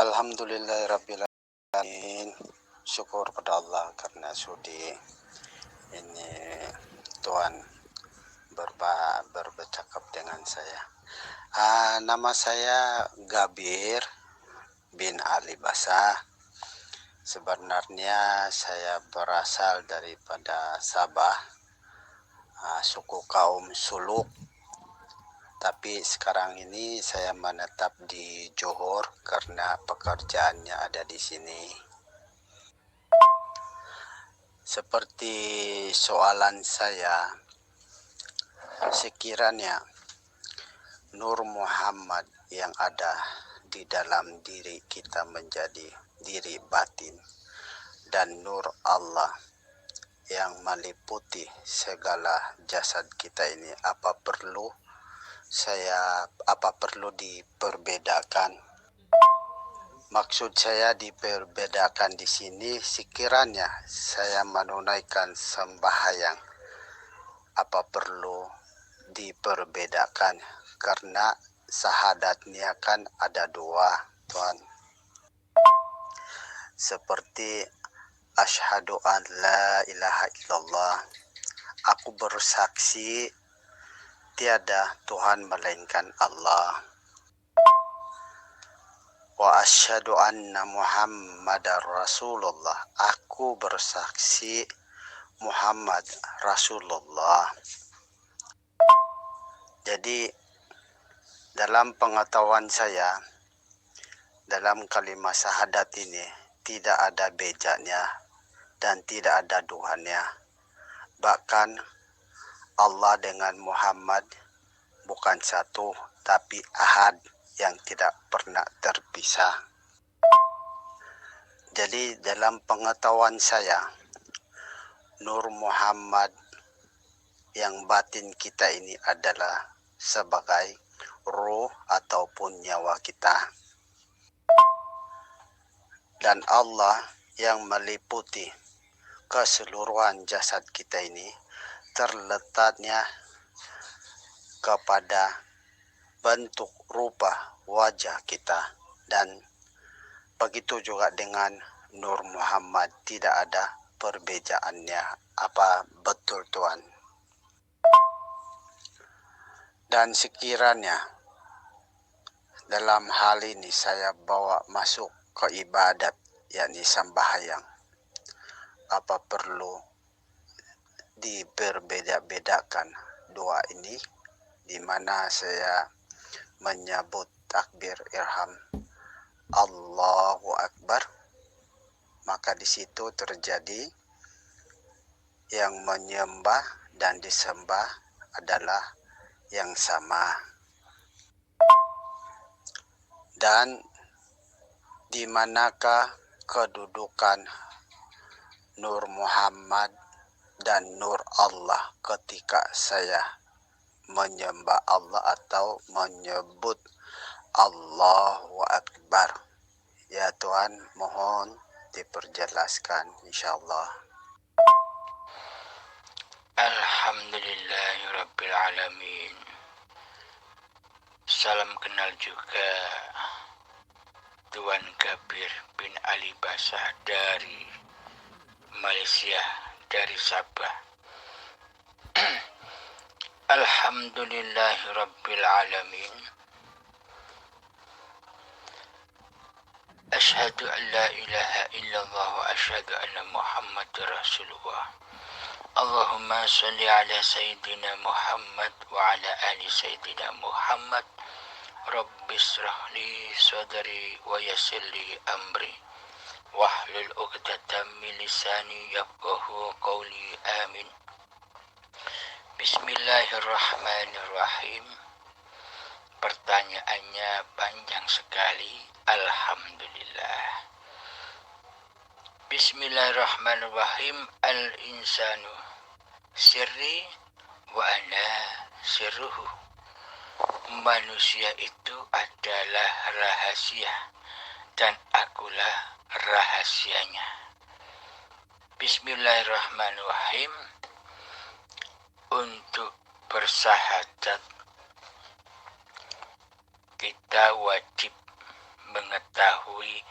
Alhamdulillahirabbil alamin. Syukur pada Allah karena sudi ini Tuhan bercakap dengan saya. Nama saya Gabir bin Ali Basah. Sebenarnya saya berasal daripada Sabah, suku kaum Suluk. Tapi sekarang ini saya menetap di Johor karena pekerjaannya ada di sini. Seperti soalan saya, sekiranya Nur Muhammad yang ada di dalam diri kita menjadi diri batin, dan Nur Allah yang meliputi segala jasad kita ini, apa perlu diperbedakan? Maksud saya diperbedakan di sini, sekiranya saya menunaikan sembahyang, apa perlu diperbedakan? Karena syahadatnya kan ada dua, Tuhan. Seperti asyhadu an la ilaha illallah, aku bersaksi tiada Tuhan melainkan Allah. Wa asyhadu anna Muhammadar Rasulullah, aku bersaksi Muhammad Rasulullah. Jadi dalam pengetahuan saya, dalam kalimat syahadat ini tidak ada bejanya dan tidak ada duhannya. Bahkan Allah dengan Muhammad bukan satu, tapi ahad yang tidak pernah terpisah. Jadi dalam pengetahuan saya, Nur Muhammad yang batin kita ini adalah sebagai ruh ataupun nyawa kita. Dan Allah yang meliputi keseluruhan jasad kita ini terletaknya kepada bentuk rupa wajah kita. Dan begitu juga dengan Nur Muhammad, tidak ada perbedaannya. Apa betul, Tuhan? Dan sekiranya dalam hal ini saya bawa masuk ke ibadat, yakni sembahyang, apa perlu diberbeda-bedakan dua ini, di mana saya menyebut takbir irham Allahu Akbar, maka di situ terjadi yang menyembah dan disembah adalah yang sama. Dan di manakah kedudukan Nur Muhammad dan Nur Allah ketika saya menyembah Allah atau menyebut Allahu Akbar? Ya Tuhan, mohon diperjelaskan insyaallah. Alhamdulillahirabbil alamin. Salam kenal juga Tuan Gabir bin Ali Basah dari Malaysia, dari Sabah. Alhamdulillahirabbil alamin. Asyhadu an la ilaha illallah wa asyhadu anna Muhammadar Rasulullah. Allahumma sholli ala Sayyidina Muhammad wa ala ali Sayyidina Muhammad. Rabbi shrah li sadri wa yassir li amri wahlul 'uqdatam min lisani yafqahu qawli. Amin. Bismillahirrahmanirrahim. Pertanyaannya panjang sekali. Alhamdulillah. Bismillahirrahmanirrahim. Al-insanu sirri wa ana sirruhu. Manusia itu adalah rahasia dan akulah rahasianya. Bismillahirrahmanirrahim. Untuk bersyahadat kita wajib mengetahui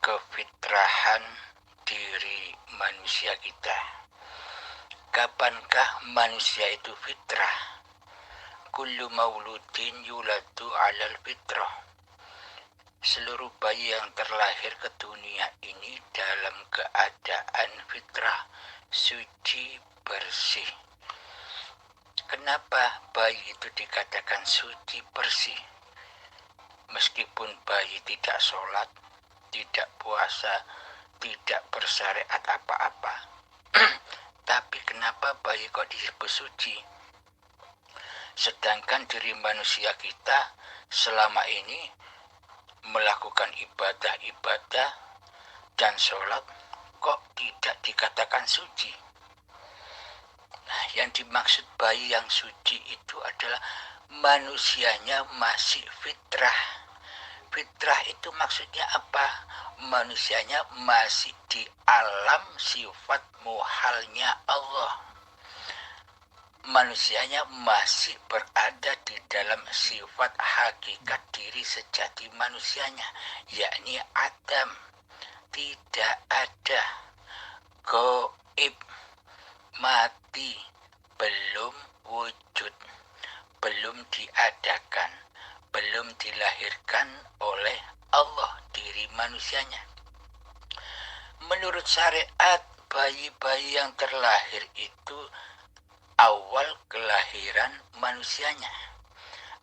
kefitrahan diri manusia kita. Kapankah manusia itu fitrah? Kullu mauludin yuladu alal fitrah. Seluruh bayi yang terlahir ke dunia ini dalam keadaan fitrah, suci, bersih. Kenapa bayi itu dikatakan suci, bersih? Meskipun bayi tidak sholat, tidak puasa, tidak bersyariat apa-apa, tapi kenapa bayi kok disebut suci? Sedangkan diri manusia kita selama ini melakukan ibadah-ibadah dan sholat kok tidak dikatakan suci. Nah, yang dimaksud bayi yang suci itu adalah manusianya masih fitrah. Fitrah itu maksudnya apa? Manusianya masih di alam sifat muhalnya Allah. Manusianya masih berada di dalam sifat hakikat diri sejati manusianya, yakni Adam. Tidak ada, gaib, mati, belum wujud, belum diadakan, belum dilahirkan oleh Allah diri manusianya. Menurut syariat, bayi-bayi yang terlahir itu awal kelahiran manusianya.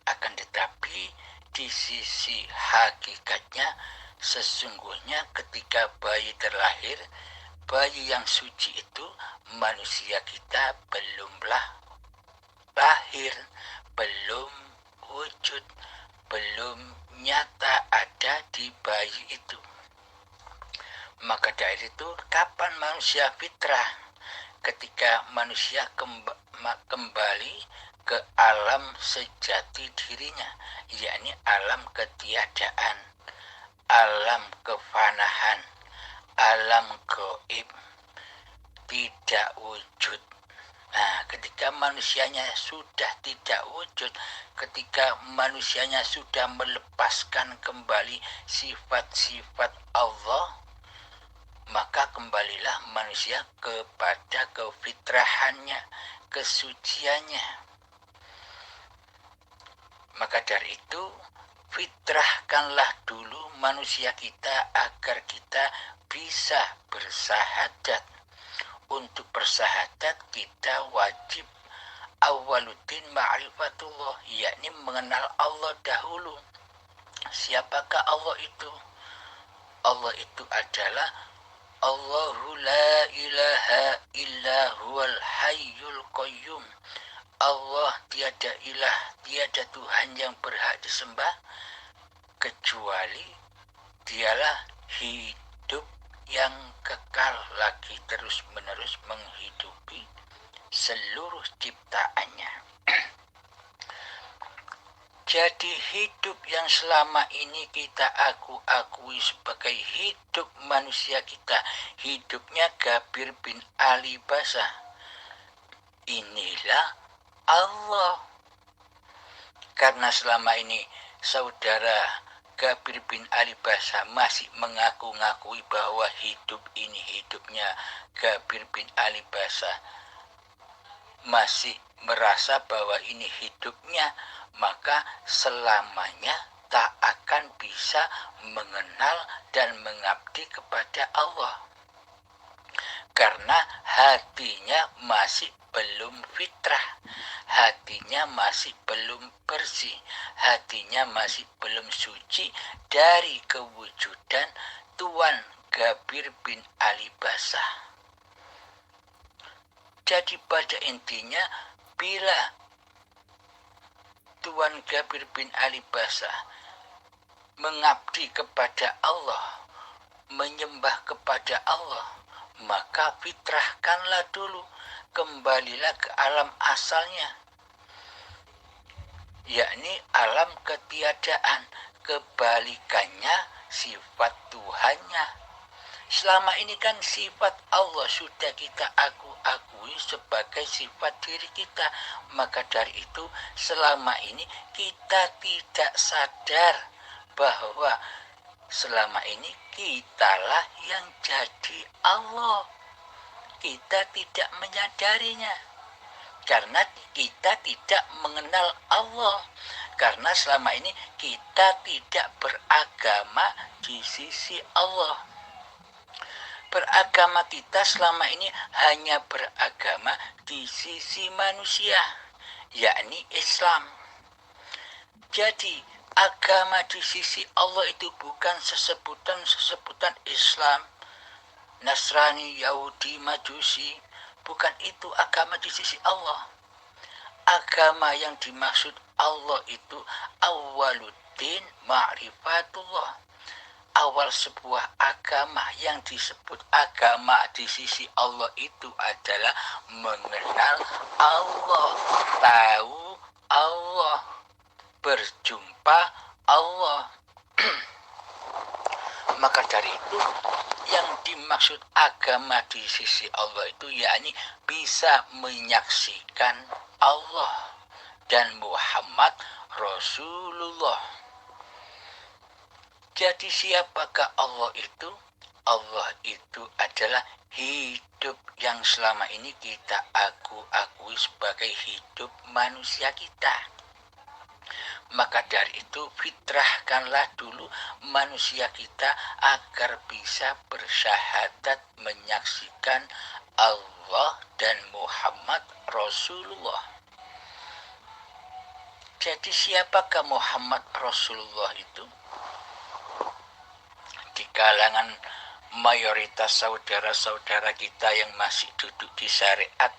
Akan tetapi di sisi hakikatnya sesungguhnya ketika bayi terlahir, bayi yang suci itu manusia kita belumlah lahir, belum wujud, belum nyata ada di bayi itu. Maka dari itu kapan manusia fitrah? Ketika manusia kembali ke alam sejati dirinya, yakni alam ketiadaan, alam kefanahan, alam gaib, tidak wujud. Nah, ketika manusianya sudah tidak wujud, ketika manusianya sudah melepaskan kembali sifat-sifat Allah, maka kembalilah manusia kepada kefitrahannya, kesuciannya. Maka dari itu, fitrahkanlah dulu manusia kita agar kita bisa bersahadat. Untuk bersahadat kita wajib awaluddin ma'rifatullah, yakni mengenal Allah dahulu. Siapakah Allah itu? Allah itu adalah Allahu la ilaha illa huwal hayyul qayyum. Allah tiada ilah, tiada Tuhan yang berhak disembah kecuali dialah hidup yang kekal lagi terus-menerus menghidupi seluruh ciptaannya. Jadi hidup yang selama ini kita akui sebagai hidup manusia kita, hidupnya Gabir bin Ali Basa, inilah Allah. Karena selama ini saudara Gabir bin Ali Basa masih mengaku-ngakui bahwa hidup ini hidupnya Gabir bin Ali Basa, masih merasa bahwa ini hidupnya, maka selamanya tak akan bisa mengenal dan mengabdi kepada Allah. Karena hatinya masih belum fitrah, hatinya masih belum bersih, hatinya masih belum suci dari kewujudan Tuan Gabir bin Ali Basa. Jadi pada intinya, bila Tuan Gabir bin Ali Basa mengabdi kepada Allah, menyembah kepada Allah, maka fitrahkanlah dulu, kembalilah ke alam asalnya, yakni alam ketiadaan, kebalikannya sifat Tuhannya. Selama ini kan sifat Allah sudah kita akui sebagai sifat diri kita. Maka dari itu selama ini kita tidak sadar bahwa selama ini kitalah yang jadi Allah. Kita tidak menyadarinya karena kita tidak mengenal Allah. Karena selama ini kita tidak beragama di sisi Allah. Beragama kita selama ini hanya beragama di sisi manusia, yakni Islam. Jadi agama di sisi Allah itu bukan sesebutan Islam, Nasrani, Yahudi, Majusi. Bukan itu agama di sisi Allah. Agama yang dimaksud Allah itu awaluddin ma'rifatullah. Awal sebuah agama yang disebut agama di sisi Allah itu adalah mengenal Allah, tahu Allah, berjumpa Allah. Maka dari itu yang dimaksud agama di sisi Allah itu yakni bisa menyaksikan Allah dan Muhammad Rasulullah. Jadi siapakah Allah itu? Allah itu adalah hidup yang selama ini kita akui sebagai hidup manusia kita. Maka dari itu fitrahkanlah dulu manusia kita agar bisa bersyahadat menyaksikan Allah dan Muhammad Rasulullah. Jadi siapakah Muhammad Rasulullah itu? Di kalangan mayoritas saudara-saudara kita yang masih duduk di syariat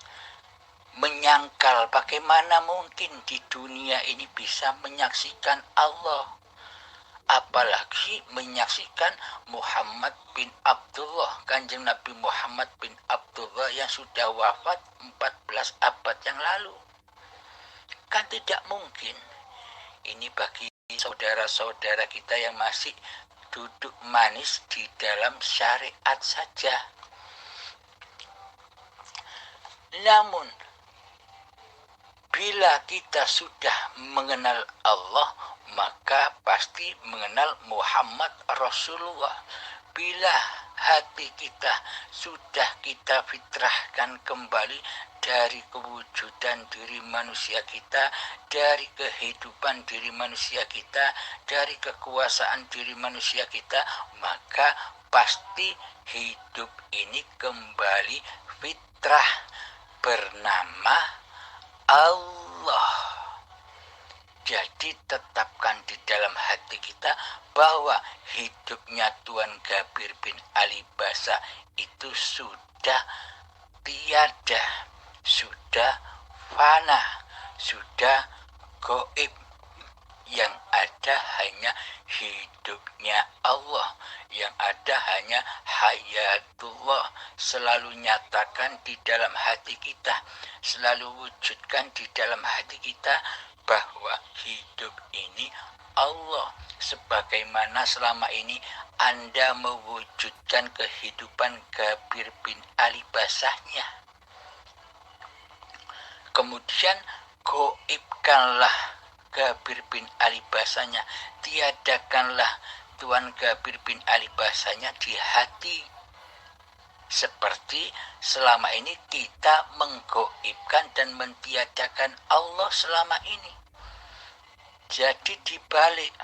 menyangkal bagaimana mungkin di dunia ini bisa menyaksikan Allah, apalagi menyaksikan Muhammad bin Abdullah, Kanjeng Nabi Muhammad bin Abdullah yang sudah wafat 14 abad yang lalu. Kan tidak mungkin. Ini bagi saudara-saudara kita yang masih duduk manis di dalam syariat saja. Namun bila kita sudah mengenal Allah, maka pasti mengenal Muhammad Rasulullah. Bila hati kita sudah kita fitrahkan kembali dari kewujudan diri manusia kita, dari kehidupan diri manusia kita, dari kekuasaan diri manusia kita, maka pasti hidup ini kembali fitrah bernama Allah. Jadi tetapkan di dalam hati kita bahwa hidupnya Tuan Gabir bin Ali Basa itu sudah tiada, sudah fana, sudah gaib. Yang ada hanya hidupnya Allah, yang ada hanya hayatullah. Selalu nyatakan di dalam hati kita, selalu wujudkan di dalam hati kita bahwa hidup ini Allah, sebagaimana selama ini Anda mewujudkan kehidupan Gabir bin Ali Basahnya. Kemudian goibkanlah Gabir bin Ali Basahnya, tiadakanlah Tuan Gabir bin Ali Basahnya di hati. Seperti selama ini kita menggoibkan dan mentiadakan Allah selama ini. Jadi dibalik,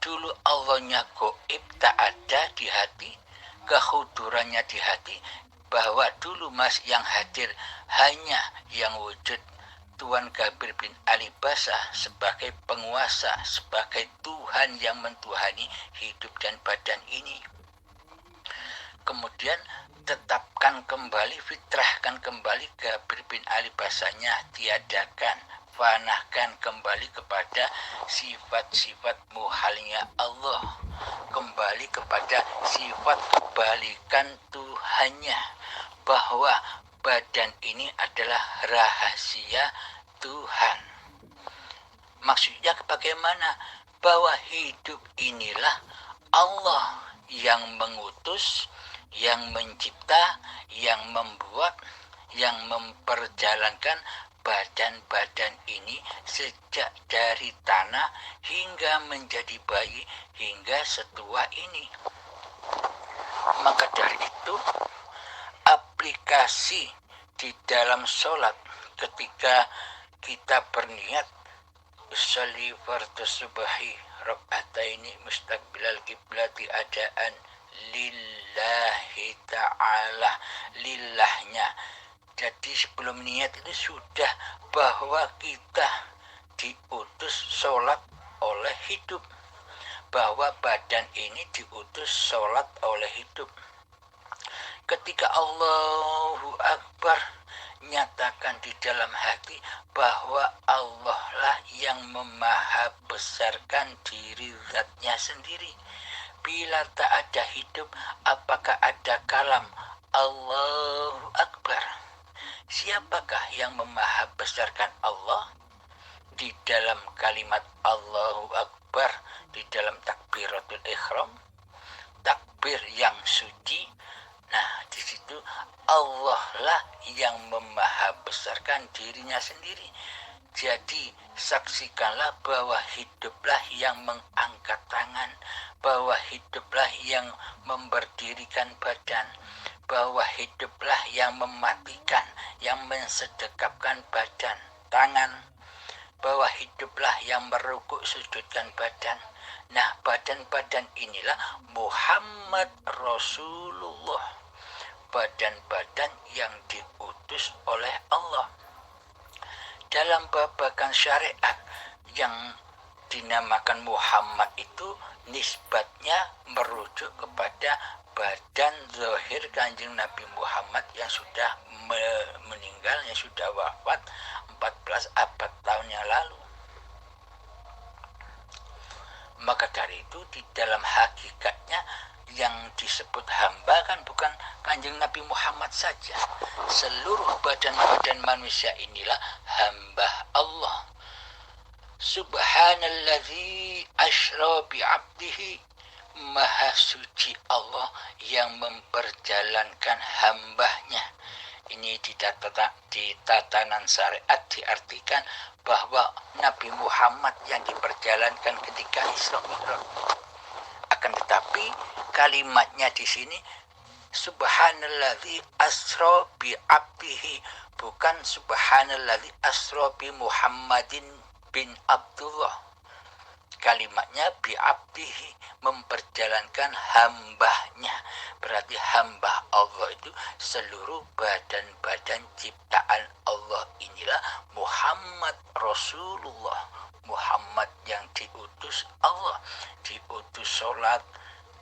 dulu Allahnya goib tak ada di hati, kehudurannya di hati, bahwa dulu yang hadir hanya yang wujud Tuan Gabir bin Ali Basah sebagai penguasa, sebagai Tuhan yang mentuhani hidup dan badan ini. Kemudian tetapkan kembali, fitrahkan kembali Gabir bin Ali Basahnya, tiadakan, fanahkan kembali kepada sifat-sifat muhalnya Allah, kembali kepada sifat kebalikan Tuhannya, bahwa badan ini adalah rahasia Tuhan. Maksudnya bagaimana? Bahwa hidup inilah Allah yang mengutus, yang mencipta, yang membuat, yang memperjalankan badan-badan ini sejak dari tanah hingga menjadi bayi hingga setua ini. Maka dari itu aplikasi di dalam sholat ketika kita berniat usolli fardhu subhi raka'ataini mustaqbilal kiblati adaan lillahi ta'ala, lillahnya. Jadi sebelum niat itu sudah bahwa kita diutus sholat oleh hidup, bahwa badan ini diutus sholat oleh hidup. Ketika Allahu Akbar, nyatakan di dalam hati bahwa Allah lah yang memahabesarkan diri zatnya sendiri. Bila tak ada hidup, apakah ada kalam Allahu Akbar? Siapakah yang memahabesarkan Allah? Di dalam kalimat Allahu Akbar, di dalam takbiratul ihram, takbir yang suci. Nah, di situ Allah lah yang memahabesarkan dirinya sendiri. Jadi saksikanlah bahwa hiduplah yang mengangkat tangan, bahwa hiduplah yang memberdirikan badan, bahwa hiduplah yang mematikan, yang mensedekapkan badan, tangan, bahwa hiduplah yang merukuk sujudkan badan. Nah, badan-badan inilah Muhammad Rasulullah, badan-badan yang diutus oleh Allah. Dalam babakan syariat yang dinamakan Muhammad itu nisbatnya merujuk kepada badan zahir Kanjeng Nabi Muhammad yang sudah meninggal, yang sudah wafat 14 abad tahun yang lalu. Maka dari itu di dalam hakikatnya yang disebut hamba kan bukan Kanjeng Nabi Muhammad saja. Seluruh badan-badan manusia inilah hamba Allah. Subhanalladzi asra bi'abdihi, maha suci Allah yang memperjalankan hambanya. Ini di tatanan syariat diartikan bahwa Nabi Muhammad yang diperjalankan ketika Isra Mi'raj. Akan tetapi kalimatnya di sini subhanalladzi asra bi abdihi, bukan subhanalladzi asra bi Muhammadin bin Abdullah. Kalimatnya bi abdihi, memperjalankan hambanya. Berarti hamba Allah itu seluruh badan-badan ciptaan Allah inilah Muhammad Rasulullah, Muhammad yang diutus Allah, diutus sholat,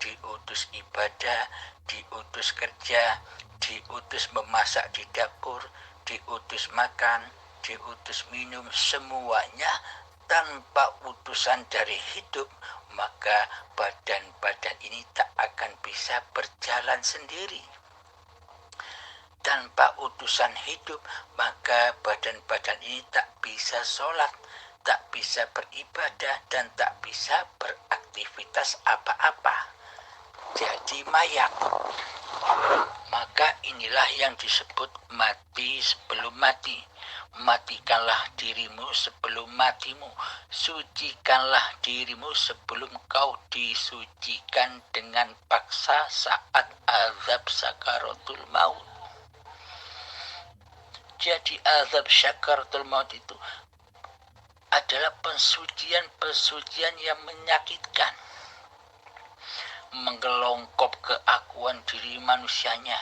diutus ibadah, diutus kerja, diutus memasak di dapur, diutus makan, diutus minum, semuanya tanpa utusan dari hidup, maka badan-badan ini tak akan bisa berjalan sendiri. Tanpa utusan hidup, maka badan-badan ini tak bisa sholat, tak bisa beribadah, dan tak bisa beraktivitas apa-apa. Jadi mayat. Maka inilah yang disebut mati sebelum mati. Matikanlah dirimu sebelum matimu. Sucikanlah dirimu sebelum kau disucikan dengan paksa saat azab sakaratul maut. Jadi azab sakaratul maut itu adalah pensucian yang menyakitkan, menggelongkop keakuan diri manusianya,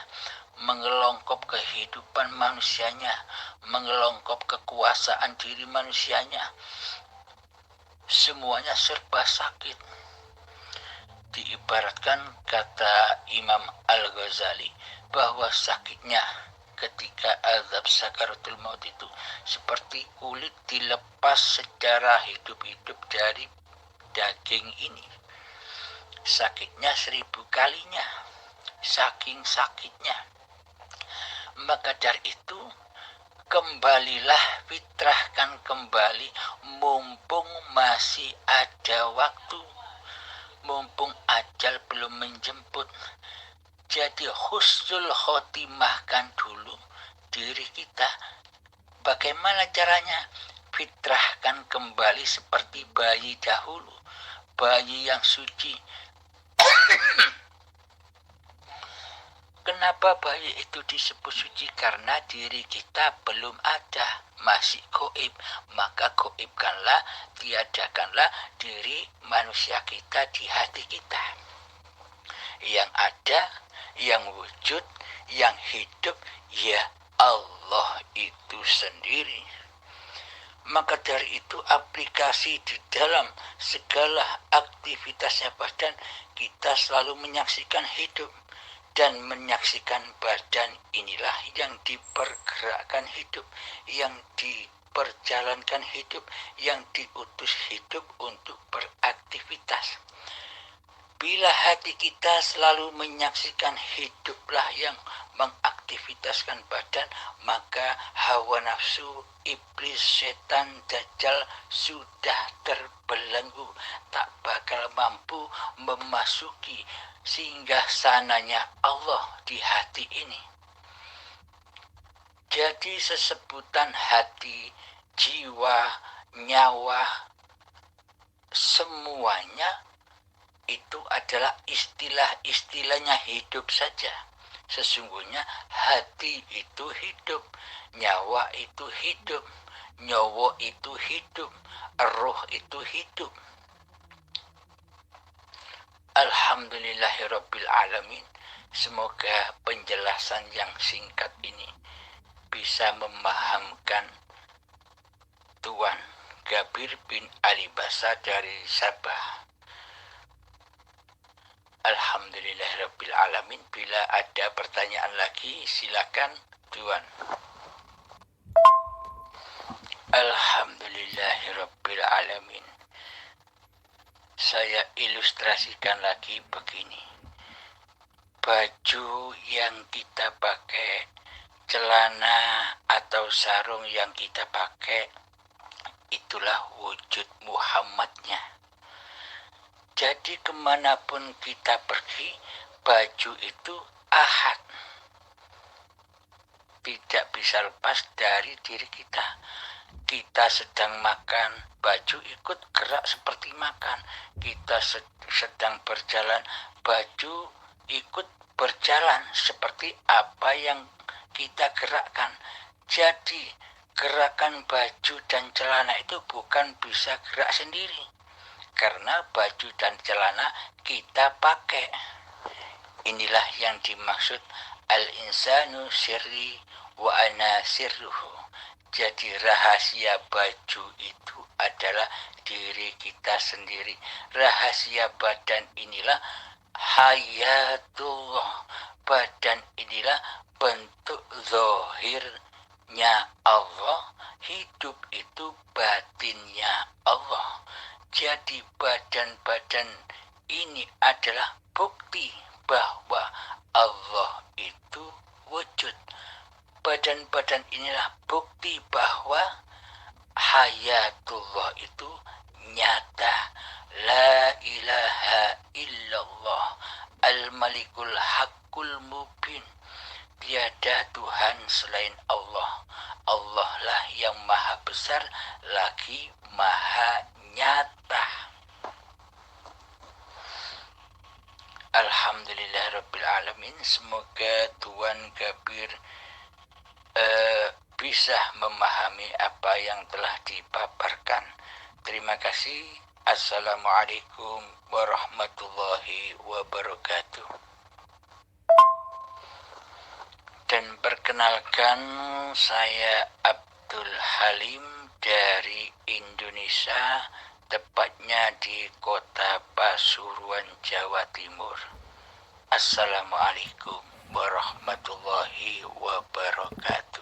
menggelongkop kehidupan manusianya, menggelongkop kekuasaan diri manusianya. Semuanya serba sakit. Diibaratkan kata Imam Al-Ghazali bahwa sakitnya ketika azab sakaratul maut itu seperti kulit dilepas secara hidup-hidup dari daging ini. Sakitnya 1000 kalinya, saking sakitnya. Maka dari itu kembalilah, fitrahkan kembali mumpung masih ada waktu, mumpung ajal belum menjemput. Jadi husnul khotimahkan dulu diri kita Bagaimana caranya? Fitrahkan kembali seperti bayi dahulu, bayi yang suci. Kenapa bayi itu disebut suci? Karena diri kita belum ada, masih goib. Maka goibkanlah, tiadakanlah diri manusia kita di hati kita. Yang ada, yang wujud, yang hidup, ya Allah itu sendiri. Maka dari itu aplikasi di dalam segala aktivitasnya badan, kita selalu menyaksikan hidup. Dan menyaksikan badan inilah yang dipergerakkan hidup, yang diperjalankan hidup, yang diutus hidup untuk beraktivitas. Bila hati kita selalu menyaksikan hiduplah yang mengaktivitaskan badan, maka hawa nafsu, iblis, setan, dajjal sudah terbelenggu, tak bakal mampu memasuki singgah sananya Allah di hati ini. Jadi sesebutan hati, jiwa, nyawa, semuanya itu adalah istilah-istilahnya hidup saja. Sesungguhnya hati itu hidup, nyawa itu hidup, nyawa itu hidup, roh itu hidup. Alhamdulillahirabbil alamin. Semoga penjelasan yang singkat ini bisa memahamkan Tuan Gabir bin Ali Basa dari Sabah. Alhamdulillahirabbil alamin. Bila ada pertanyaan lagi silakan Tuan. Alhamdulillahirabbil alamin. Saya ilustrasikan lagi begini. Baju yang kita pakai, celana atau sarung yang kita pakai, itulah wujud Muhammadnya. Jadi kemanapun kita pergi, baju itu ahad. Tidak bisa lepas dari diri kita. Kita sedang makan, baju ikut gerak seperti makan. Kita sedang berjalan, baju ikut berjalan seperti apa yang kita gerakkan. Jadi gerakan baju dan celana itu bukan bisa gerak sendiri, karena baju dan celana kita pakai. Inilah yang dimaksud al-insanu sirri wa ana sirruhu. Jadi rahasia baju itu adalah diri kita sendiri. Rahasia badan inilah hayatullah. Badan inilah bentuk zahirnya Allah. Hidup itu batinnya Allah. Jadi badan-badan ini adalah bukti bahwa Allah itu wujud. Badan-badan inilah bukti bahwa hayatullah itu nyata. La ilaha illallah al-malikul haqqul mubin. Tiada Tuhan selain Allah. Allah lah yang maha besar lagi maha nyata. Alhamdulillahirabbil alamin. Semoga Tuan Gabir bisa memahami apa yang telah dipaparkan. Terima kasih. Assalamualaikum warahmatullahi wabarakatuh. Dan perkenalkan, saya Abdul Halim dari Indonesia, tepatnya di kota Pasuruan, Jawa Timur. Assalamualaikum warahmatullahi wabarakatuh.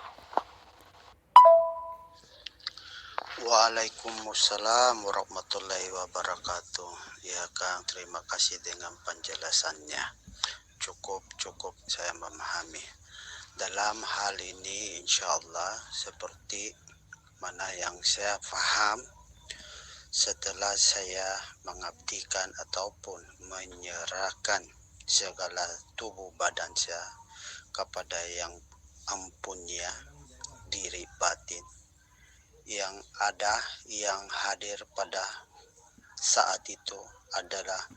Waalaikumsalam warahmatullahi wabarakatuh. Ya Kang, terima kasih dengan penjelasannya. Cukup saya memahami. Dalam hal ini insya Allah seperti mana yang saya paham, setelah saya mengabdikan ataupun menyerahkan segala tubuh badan saya kepada yang ampunnya diri batin. Yang ada, yang hadir pada saat itu adalah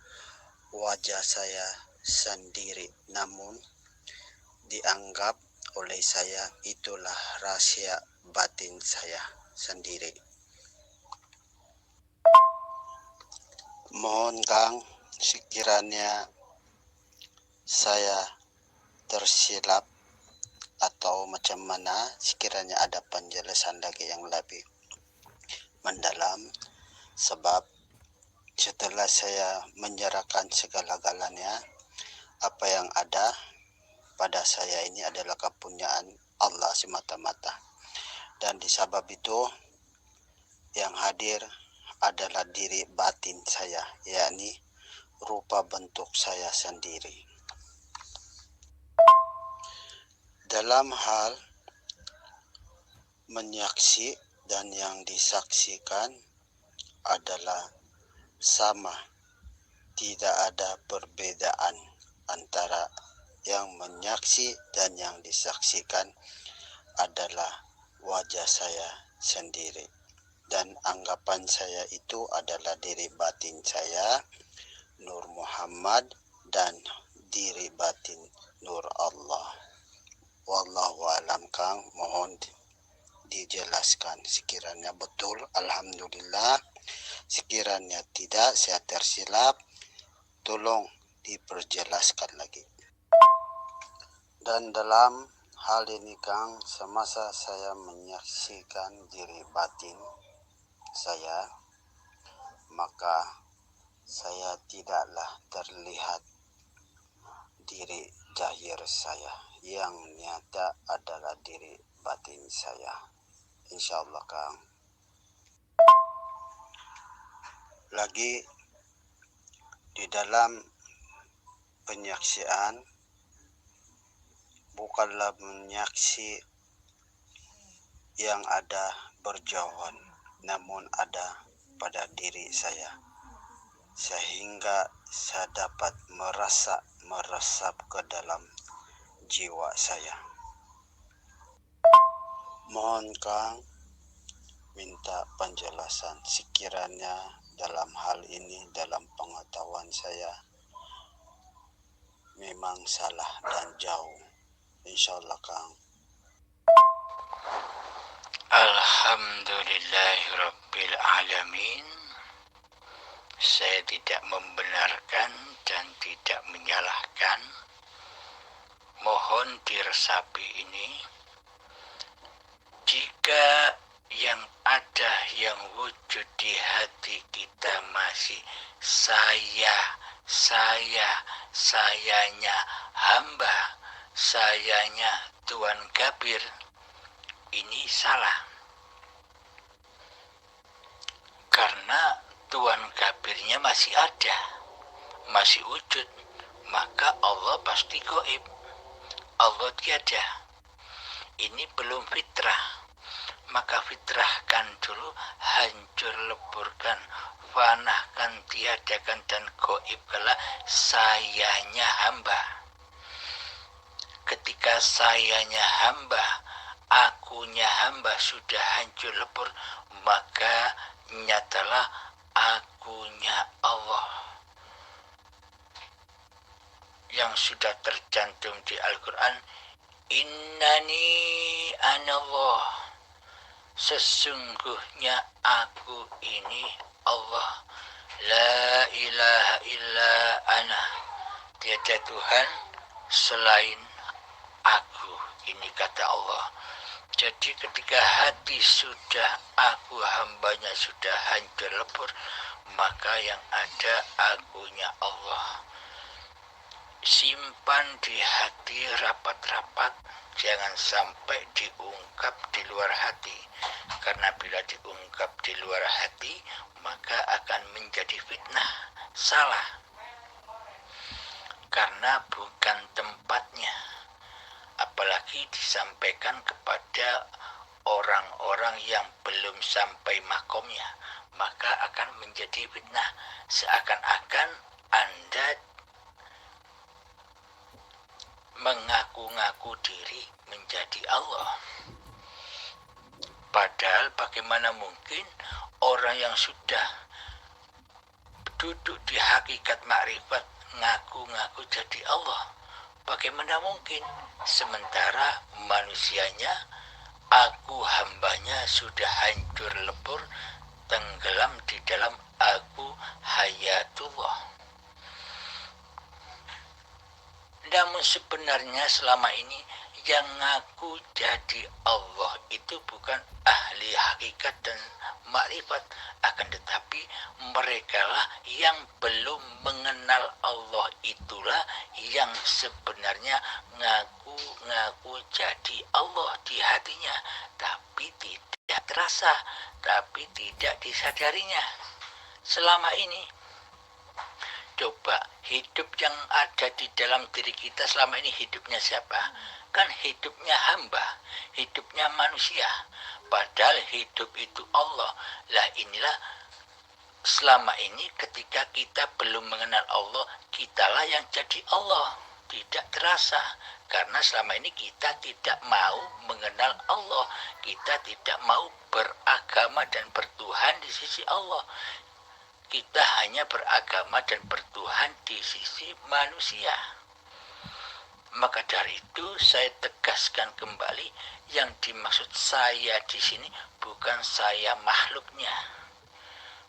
wajah saya sendiri, namun dianggap oleh saya itulah rahasia batin saya sendiri. Mohon Kang, sekiranya saya tersilap atau macam mana, sekiranya ada penjelasan lagi yang lebih mendalam, sebab setelah saya menyerahkan segala-galanya, apa yang ada pada saya ini adalah kepunyaan Allah semata-mata. Dan disebab itu yang hadir adalah diri batin saya, yakni rupa bentuk saya sendiri. Dalam hal menyaksi dan yang disaksikan adalah sama, tidak ada perbedaan antara yang menyaksi dan yang disaksikan adalah wajah saya sendiri. Dan anggapan saya itu adalah diri batin saya, Nur Muhammad, dan diri batin Nur Allah. Wallahu alam Kang, mohon dijelaskan sekiranya betul. Alhamdulillah, sekiranya tidak, saya tersilap, tolong diperjelaskan lagi. Dan dalam hal ini Kang, semasa saya menyaksikan diri batin saya, maka saya tidaklah terlihat diri zahir saya, yang nyata adalah diri batin saya. Insyaallah Kang. Lagi di dalam penyaksian bukanlah menyaksi yang ada berjauhan, namun ada pada diri saya, sehingga saya dapat meresap ke dalam jiwa saya. Mohon Kang minta penjelasan sekiranya dalam hal ini, dalam pengetahuan saya memang salah dan jauh. Insyaallah Kang. Alhamdulillahirabbil alamin. Saya tidak membenarkan dan tidak menyalahkan. Mohon diresapi ini. Jika yang ada, yang wujud di hati kita masih sayanya hamba, sayanya Tuan Kabir, ini salah. Karena Tuan Kabirnya masih ada, masih wujud, maka Allah pasti gaib. Allah tiada. Ini belum fitrah. Maka fitrahkan dulu, hancur leburkan, fanahkan, tiadakan, dan gaibkanlah sayanya hamba. Ketika sayanya hamba, akunya hamba sudah hancur lebur, maka nyatalah akunya Allah yang sudah tercantum di Al-Quran. Innani anallah, sesungguhnya aku ini Allah. La ilaha illa ana, tiada Tuhan selain aku. Ini kata Allah. Jadi ketika hati sudah aku hambanya sudah hancur lebur, maka yang ada akunya Allah. Simpan di hati rapat-rapat, jangan sampai diungkap di luar hati. Karena bila diungkap di luar hati, maka akan menjadi fitnah, salah. Karena bukan tempatnya. Apalagi disampaikan kepada orang-orang yang belum sampai makomnya, maka akan menjadi fitnah. Seakan-akan Anda mengaku-ngaku diri menjadi Allah. Padahal bagaimana mungkin orang yang sudah duduk di hakikat makrifat ngaku-ngaku jadi Allah? Bagaimana mungkin? Sementara manusianya, aku hambanya sudah hancur lebur, tenggelam di dalam aku hayatullah. Namun sebenarnya selama ini yang ngaku jadi Allah itu bukan ahli hakikat dan makrifat, akan tetapi merekalah yang belum mengenal Allah, itulah yang sebenarnya ngaku-ngaku jadi Allah di hatinya, tapi tidak terasa, tapi tidak disadarinya. Selama ini coba hidup yang ada di dalam diri kita selama ini hidupnya siapa? Kan hidupnya hamba, hidupnya manusia. Padahal hidup itu Allah. Lah inilah selama ini ketika kita belum mengenal Allah, kitalah yang jadi Allah. Tidak terasa. Karena selama ini kita tidak mau mengenal Allah. Kita tidak mau beragama dan bertuhan di sisi Allah. Kita hanya beragama dan bertuhan di sisi manusia. Maka dari itu saya tegaskan kembali, yang dimaksud saya di sini bukan saya makhluknya,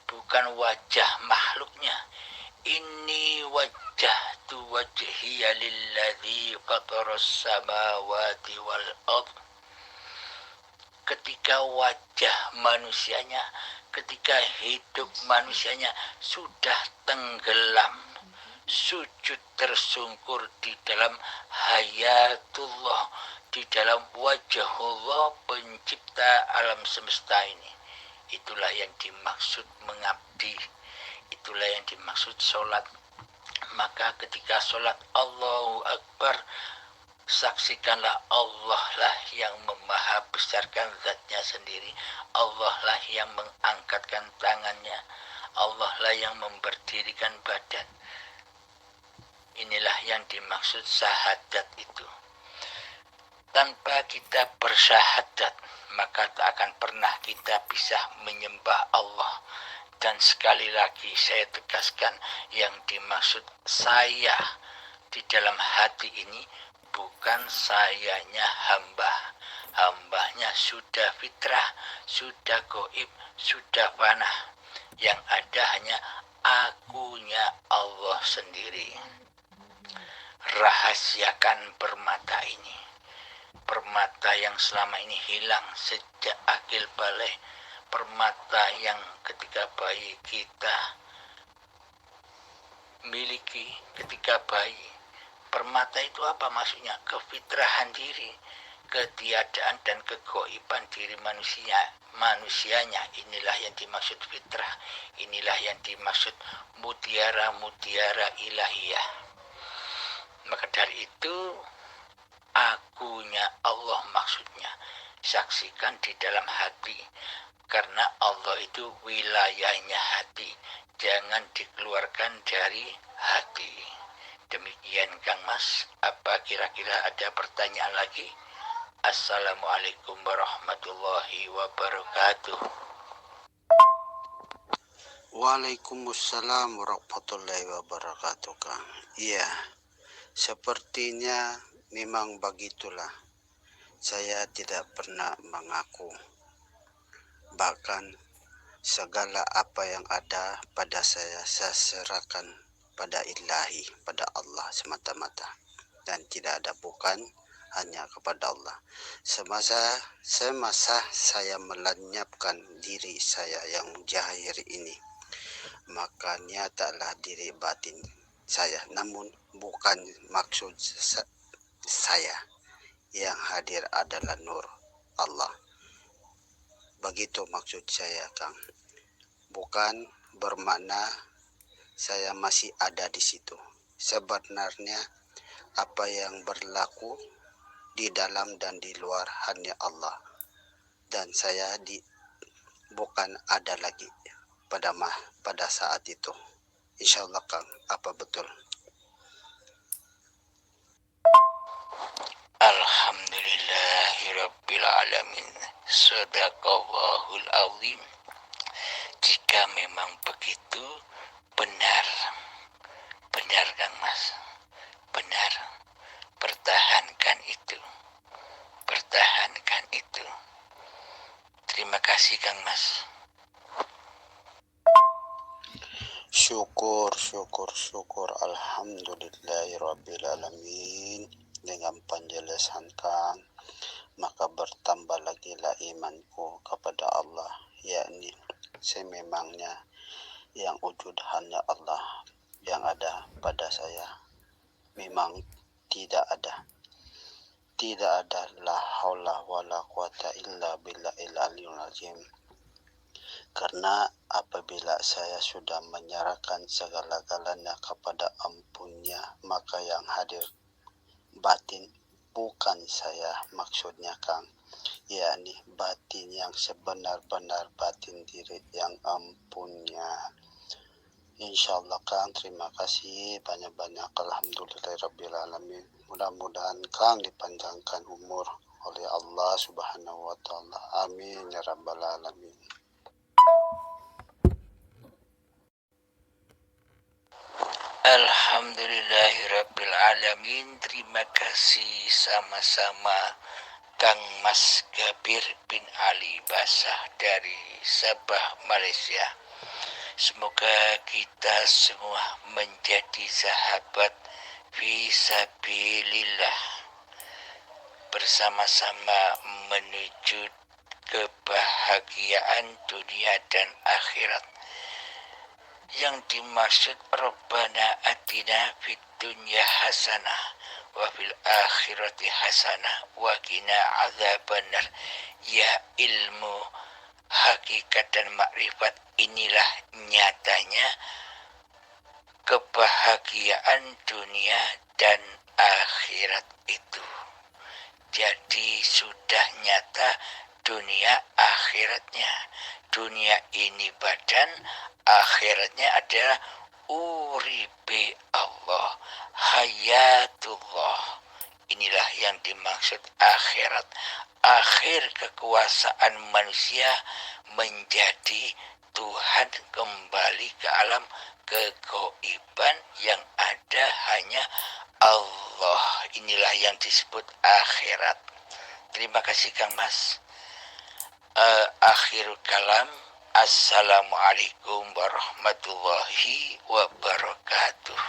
bukan wajah makhluknya. Inni wajjahtu wajhiya lilladzi fataras samawati wal ardh. Ketika wajah manusianya, ketika hidup manusianya sudah tenggelam, sujud tersungkur di dalam hayatullah, di dalam wajahullah pencipta alam semesta ini. Itulah yang dimaksud mengabdi, itulah yang dimaksud sholat. Maka ketika sholat Allahu Akbar, saksikanlah Allah lah yang memaha besarkan zatnya sendiri, Allah lah yang mengangkatkan tangannya, Allah lah yang memberdirikan badan. Inilah yang dimaksud syahadat itu. Tanpa kita bersyahadat, maka tak akan pernah kita bisa menyembah Allah. Dan sekali lagi saya tegaskan, yang dimaksud saya di dalam hati ini bukan sayanya hamba. Hambanya sudah fitrah, sudah goib, sudah fana. Yang ada hanya akunya Allah sendiri. Rahasiakan permata ini. Permata yang selama ini hilang sejak akil balik. Permata yang ketika bayi kita miliki ketika bayi. Permata itu apa maksudnya? Kefitrahan diri, ketiadaan dan kegoiban diri manusianya. Inilah yang dimaksud fitrah. Inilah yang dimaksud mutiara-mutiara ilahiyah. Maka dari itu akunya Allah maksudnya. Saksikan di dalam hati. Karena Allah itu wilayahnya hati. Jangan dikeluarkan dari hati. Demikian Kang Mas. Apa kira-kira ada pertanyaan lagi? Assalamualaikum warahmatullahi wabarakatuh. Waalaikumsalam warahmatullahi wabarakatuh, Kang. Iya, sepertinya memang begitulah. Saya tidak pernah mengaku. Bahkan segala apa yang ada pada saya serahkan pada ilahi, pada Allah semata-mata. Dan tidak ada bukan, hanya kepada Allah. Semasa saya melenyapkan diri saya yang jahir ini, maka nyatalah diri batin saya. Namun bukan maksud saya. Yang hadir adalah nur Allah. Begitu maksud saya, Kang. Bukan bermakna saya masih ada di situ. Sebenarnya apa yang berlaku di dalam dan di luar hanya Allah. Dan saya bukan ada lagi pada saat itu. Insya Allah, Kang. Apa betul? Alhamdulillahirabbil alamin. Sadaqallahul azim. Jika memang begitu, benar. Benar Kang Mas. Benar. Pertahankan itu. Pertahankan itu. Terima kasih Kang Mas. Syukur. Alhamdulillahirrabbilalamin. Dengan penjelasan Kang, maka bertambah lagilah imanku kepada Allah, yakni sememangnya yang wujud hanya Allah, yang ada pada saya memang tidak ada la haula wala quwata illa billahil aliyul azim. Karena apabila saya sudah menyerahkan segala-galanya kepada ampunnya, maka yang hadir batin bukan saya maksudnya Kang, yakni batin yang sebenar-benar batin diri yang ampunnya. Insyaallah Kang, terima kasih banyak-banyak. Alhamdulillahirrabbilalamin. Mudah-mudahan Kang dipanjangkan umur oleh Allah subhanahu wa ta'ala. Amin ya rabbal alamin. Alhamdulillahirrabbilalamin. Terima kasih sama-sama Kang Mas Gabir bin Ali Basah dari Sabah, Malaysia. Semoga kita semua menjadi sahabat fisabilillah, bersama-sama menuju kebahagiaan dunia dan akhirat. Yang dimaksud Rabbana atina fid dunya hasanah wa fil akhirati hasanah wa qina adzabannar. Ya ilmu hakikat dan makrifat inilah nyatanya kebahagiaan dunia dan akhirat itu. Jadi sudah nyata dunia akhiratnya. Dunia ini badan, akhiratnya adalah uribi Allah, hayatullah. Inilah yang dimaksud akhirat. Akhir kekuasaan manusia menjadi Tuhan kembali ke alam kegoiban yang ada hanya Allah. Inilah yang disebut akhirat. Terima kasih Kang Mas. Akhirul kalam. Assalamualaikum warahmatullahi wabarakatuh.